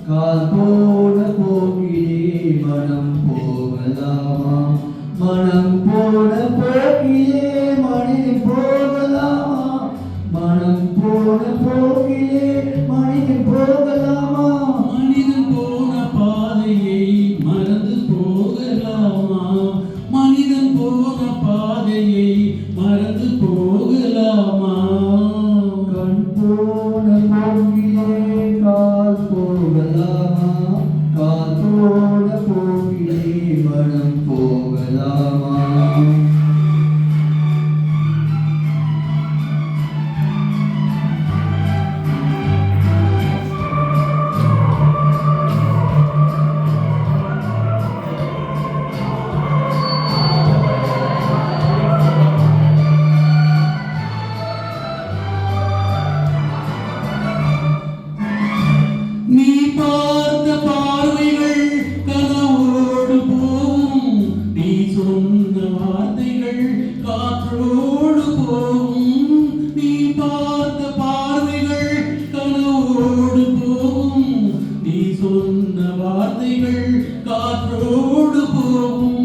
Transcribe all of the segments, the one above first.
கால் போன போக்கிலே மனம் போகலாமா? மனம் போன போக்கிலே மனிதன் போகலாமா? மனம் போன போக்கிலே மனிதன் போகலாமா? மனிதன் போன பாதையை மறந்து போகலாமா? மனிதன் போன பாதையை மறந்து போகலாமா? கண் போன போக்கிலே கால் போகலாமா? கால் போன போக்கிலே மனம் போகலாமா? நீ பார்த்த பார்வைகள் கனவோடு போகும், நீ சொன்ன வார்த்தைகள் காற்றோடு போகும். நீ பார்த்த பார்வைகள் கனவோடு போகும், நீ சொன்ன வார்த்தைகள் காற்றோடு போகும்.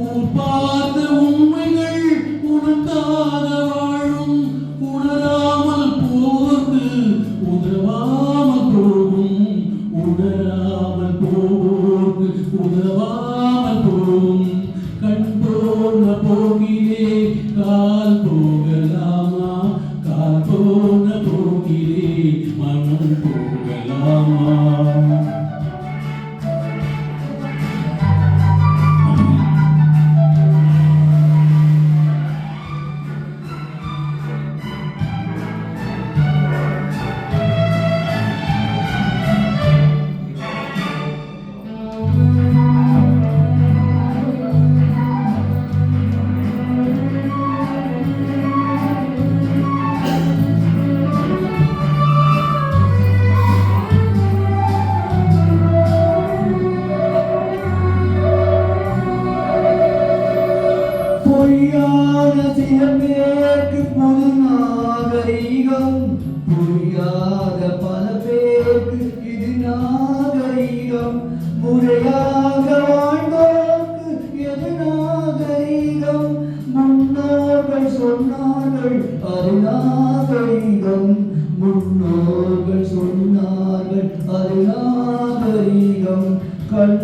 ஊர் பார்த்த உண்மைகள் உனக்காக வாழும், உணராமல் போவது உதவாமல் போகும். உணராமல் போவோர்க்கு உதவாமல் போகும். கண் போன போகிலே கால் போகலாமா? கால் போன போகிலே மனம் போகலாமா? பொய்யான சில பேருக்கு புது நாகரீகம், புரியாத பல பேருக்கு இது நாகரீகம். முறையாக வாழ்ந்தோர்க்கு எது நாகரீகம்? முன்னோர்கள் சொன்னார்கள் அது நாகரீகம். முன்னோர்கள் சொன்னார்கள் அது நாகரீகம். கண்